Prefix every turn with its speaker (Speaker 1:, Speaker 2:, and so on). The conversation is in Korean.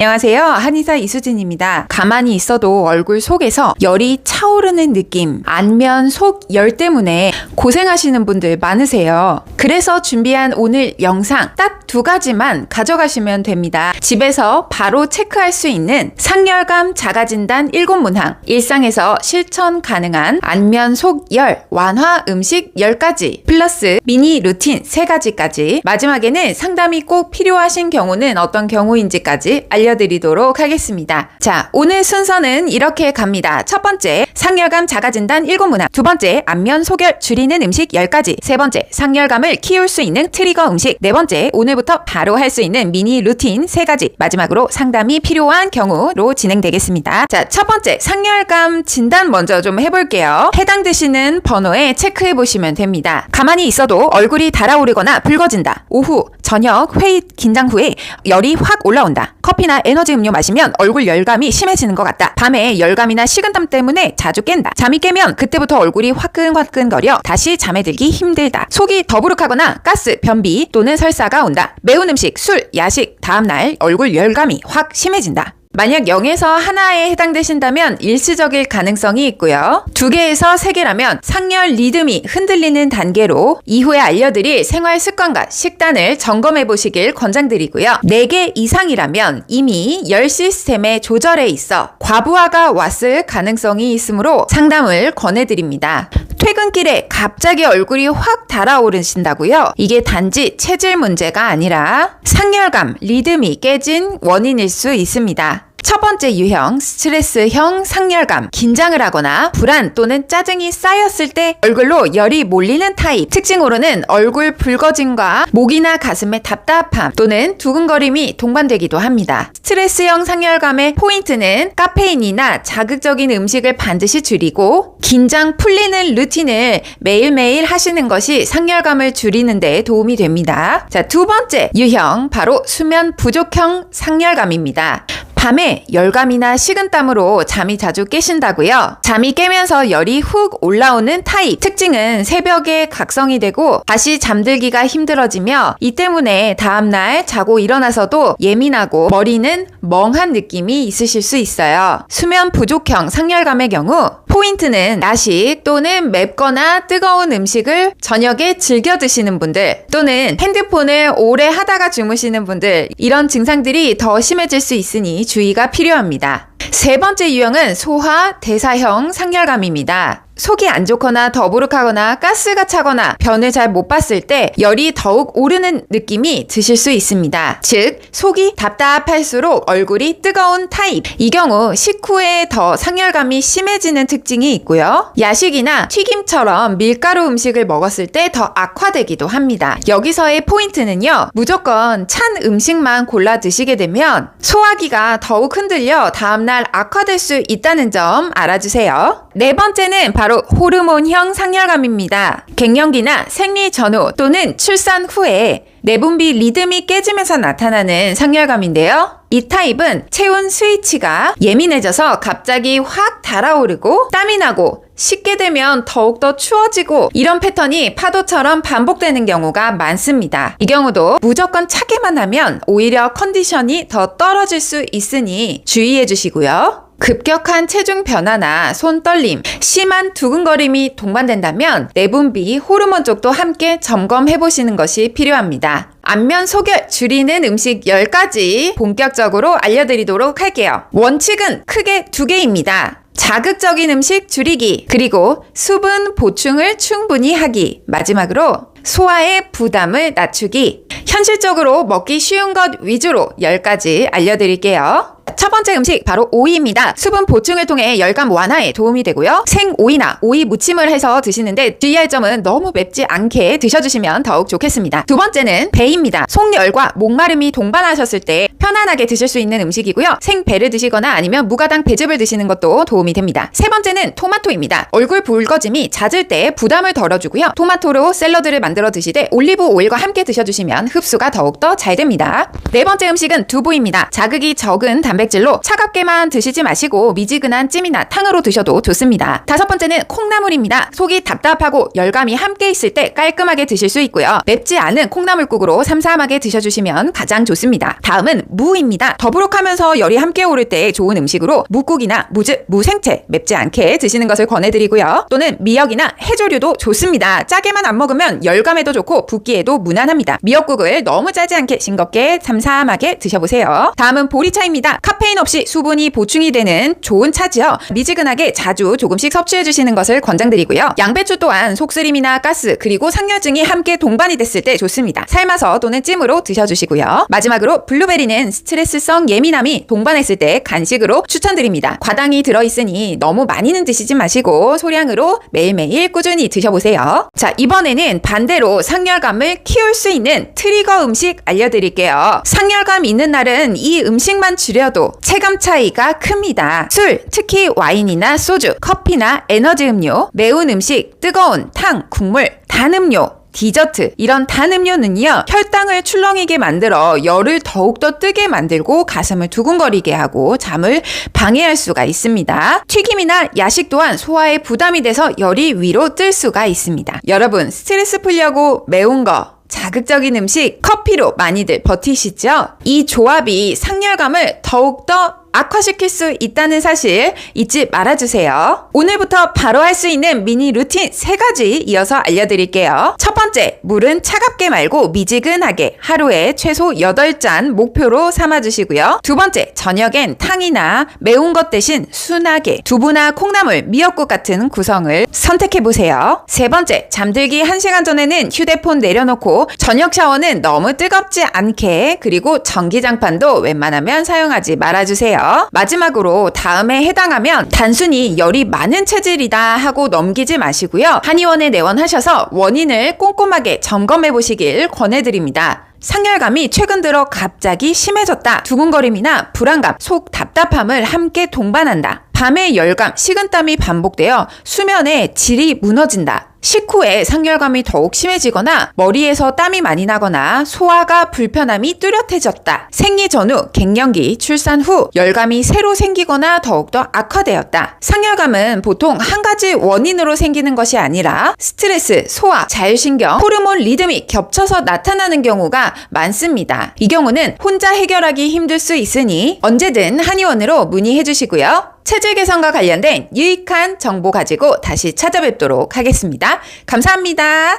Speaker 1: 안녕하세요. 한의사 이수진입니다. 가만히 있어도 얼굴 속에서 열이 차오르는 느낌, 안면 속 열 때문에 고생하시는 분들 많으세요. 그래서 준비한 오늘 영상 딱 2가지만 가져가시면 됩니다. 집에서 바로 체크할 수 있는 상열감 자가진단 7문항, 일상에서 실천 가능한 안면 속 열, 완화 음식 10가지, 플러스 미니 루틴 3가지까지, 마지막에는 상담이 꼭 필요하신 경우는 어떤 경우인지까지 알려드리도록 하겠습니다. 자, 오늘 순서는 이렇게 갑니다. 첫 번째, 상열감 자가진단 7문항. 두 번째, 안면 속열 줄이는 음식 10가지. 세 번째, 상열감을 키울 수 있는 트리거 음식. 네 번째, 오늘부터 바로 할 수 있는 미니 루틴 3가지. 마지막으로 상담이 필요한 경우로 진행되겠습니다. 자, 첫 번째, 상열감 진단 먼저 좀 해볼게요. 해당되시는 번호에 체크해보시면 됩니다. 가만히 있어도 얼굴이 달아오르거나 붉어진다. 오후, 저녁, 회의, 긴장 후에 열이 확 올라온다. 커피나 에너지 음료 마시면 얼굴 열감이 심해지는 것 같다. 밤에 열감이나 식은땀 때문에 자주 깬다. 잠이 깨면 그때부터 얼굴이 화끈화끈거려 다시 잠에 들기 힘들다. 속이 더부룩하거나 가스, 변비 또는 설사가 온다. 매운 음식, 술, 야식, 다음날 얼굴 열감이 확 심해진다. 만약 0에서 하나에 해당되신다면 일시적일 가능성이 있고요. 2개에서 3개라면 상열 리듬이 흔들리는 단계로 이후에 알려드릴 생활 습관과 식단을 점검해 보시길 권장드리고요. 4개 이상이라면 이미 열 시스템의 조절에 있어 과부하가 왔을 가능성이 있으므로 상담을 권해드립니다. 퇴근길에 갑자기 얼굴이 확 달아오르신다고요? 이게 단지 체질 문제가 아니라 상열감, 리듬이 깨진 원인일 수 있습니다. 첫 번째 유형, 스트레스형 상열감. 긴장을 하거나 불안 또는 짜증이 쌓였을 때 얼굴로 열이 몰리는 타입. 특징으로는 얼굴 붉어짐과 목이나 가슴의 답답함 또는 두근거림이 동반되기도 합니다. 스트레스형 상열감의 포인트는 카페인이나 자극적인 음식을 반드시 줄이고 긴장 풀리는 루틴을 매일매일 하시는 것이 상열감을 줄이는 데 도움이 됩니다. 자, 두 번째 유형, 바로 수면 부족형 상열감입니다. 밤에 열감이나 식은땀으로 잠이 자주 깨신다고요? 잠이 깨면서 열이 훅 올라오는 타입. 특징은 새벽에 각성이 되고 다시 잠들기가 힘들어지며 이 때문에 다음날 자고 일어나서도 예민하고 머리는 멍한 느낌이 있으실 수 있어요. 수면 부족형 상열감의 경우 포인트는 야식 또는 맵거나 뜨거운 음식을 저녁에 즐겨 드시는 분들 또는 핸드폰을 오래 하다가 주무시는 분들, 이런 증상들이 더 심해질 수 있으니 주의가 필요합니다. 세 번째 유형은 소화, 대사형 상열감입니다. 속이 안 좋거나 더부룩하거나 가스가 차거나 변을 잘 못 봤을 때 열이 더욱 오르는 느낌이 드실 수 있습니다. 즉, 속이 답답할수록 얼굴이 뜨거운 타입. 이 경우 식후에 더 상열감이 심해지는 특징이 있고요. 야식이나 튀김처럼 밀가루 음식을 먹었을 때 더 악화되기도 합니다. 여기서의 포인트는요, 무조건 찬 음식만 골라 드시게 되면 소화기가 더욱 흔들려 다음날 악화될 수 있다는 점 알아주세요. 네 번째는 바로 호르몬형 상열감입니다. 갱년기나 생리 전후 또는 출산 후에 내분비 리듬이 깨지면서 나타나는 상열감인데요. 이 타입은 체온 스위치가 예민해져서 갑자기 확 달아오르고 땀이 나고 씻게 되면 더욱더 추워지고, 이런 패턴이 파도처럼 반복되는 경우가 많습니다. 이 경우도 무조건 차게만 하면 오히려 컨디션이 더 떨어질 수 있으니 주의해 주시고요. 급격한 체중 변화나 손 떨림, 심한 두근거림이 동반된다면 내분비, 호르몬 쪽도 함께 점검해 보시는 것이 필요합니다. 안면 속열 줄이는 음식 10가지 본격적으로 알려드리도록 할게요. 원칙은 크게 2개입니다. 자극적인 음식 줄이기, 그리고 수분 보충을 충분히 하기, 마지막으로 소화의 부담을 낮추기. 현실적으로 먹기 쉬운 것 위주로 10가지 알려드릴게요. 첫 번째 음식, 바로 오이입니다. 수분 보충을 통해 열감 완화에 도움이 되고요. 생오이나 오이 무침을 해서 드시는데 주의할 점은 너무 맵지 않게 드셔주시면 더욱 좋겠습니다. 두 번째는 배입니다. 속열과 목마름이 동반하셨을 때 편안하게 드실 수 있는 음식이고요. 생배를 드시거나 아니면 무가당 배즙을 드시는 것도 도움이 됩니다. 세 번째는 토마토입니다. 얼굴 붉어짐이 잦을 때 부담을 덜어주고요. 토마토로 샐러드를 만들어 드시되 올리브 오일과 함께 드셔주시면 흡수가 더욱더 잘 됩니다. 네 번째 음식은 두부입니다. 자극이 적은 단백질로 마시고 차갑게만 드시지 마시고 미지근한 찜이나 탕으로 드셔도 좋습니다. 다섯 번째는 콩나물입니다. 속이 답답하고 열감이 함께 있을 때 깔끔하게 드실 수 있고요. 맵지 않은 콩나물국으로 삼삼하게 드셔주시면 가장 좋습니다. 다음은 무입니다. 더부룩하면서 열이 함께 오를 때 좋은 음식으로 무국이나 무즙, 무생채 맵지 않게 드시는 것을 권해드리고요. 또는 미역이나 해조류도 좋습니다. 짜게만 안 먹으면 열감에도 좋고 붓기에도 무난합니다. 미역국을 너무 짜지 않게 싱겁게 삼삼하게 드셔보세요. 다음은 보리차입니다. 카페인 없이 수분이 보충이 되는 좋은 차지요. 미지근하게 자주 조금씩 섭취해주시는 것을 권장드리고요. 양배추 또한 속쓰림이나 가스 그리고 상열증이 함께 동반이 됐을 때 좋습니다. 삶아서 또는 찜으로 드셔주시고요. 마지막으로 블루베리는 스트레스성 예민함이 동반했을 때 간식으로 추천드립니다. 과당이 들어있으니 너무 많이는 드시지 마시고 소량으로 매일매일 꾸준히 드셔보세요. 자, 이번에는 반대로 상열감을 키울 수 있는 트리거 음식 알려드릴게요. 상열감 있는 날은 이 음식만 줄여도 체감 차이가 큽니다. 술, 특히 와인이나 소주, 커피나 에너지 음료, 매운 음식, 뜨거운 탕, 국물, 단 음료, 디저트 이런 단 음료는요 혈당을 출렁이게 만들어 열을 더욱더 뜨게 만들고 가슴을 두근거리게 하고 잠을 방해할 수가 있습니다. 튀김이나 야식 또한 소화에 부담이 돼서 열이 위로 뜰 수가 있습니다. 여러분 스트레스 풀려고 매운 거 자극적인 음식, 커피로 많이들 버티시죠? 이 조합이 상열감을 더욱더 악화시킬 수 있다는 사실 잊지 말아주세요. 오늘부터 바로 할 수 있는 미니 루틴 3가지 이어서 알려드릴게요. 첫 번째, 물은 차갑게 말고 미지근하게 하루에 최소 8잔 목표로 삼아주시고요. 두 번째, 저녁엔 탕이나 매운 것 대신 순하게 두부나 콩나물, 미역국 같은 구성을 선택해보세요. 세 번째, 잠들기 1시간 전에는 휴대폰 내려놓고 저녁 샤워는 너무 뜨겁지 않게 그리고 전기장판도 웬만하면 사용하지 말아주세요. 마지막으로 다음에 해당하면 단순히 열이 많은 체질이다 하고 넘기지 마시고요. 한의원에 내원하셔서 원인을 꼼꼼하게 점검해 보시길 권해드립니다. 상열감이 최근 들어 갑자기 심해졌다. 두근거림이나 불안감, 속 답답함을 함께 동반한다. 밤의 열감, 식은땀이 반복되어 수면의 질이 무너진다. 식후에 상열감이 더욱 심해지거나 머리에서 땀이 많이 나거나 소화가 불편함이 뚜렷해졌다. 생리 전후, 갱년기, 출산 후 열감이 새로 생기거나 더욱더 악화되었다. 상열감은 보통 한 가지 원인으로 생기는 것이 아니라 스트레스, 소화, 자율신경, 호르몬 리듬이 겹쳐서 나타나는 경우가 많습니다. 이 경우는 혼자 해결하기 힘들 수 있으니 언제든 한의원으로 문의해 주시고요. 체질 개선과 관련된 유익한 정보 가지고 다시 찾아뵙도록 하겠습니다. 감사합니다.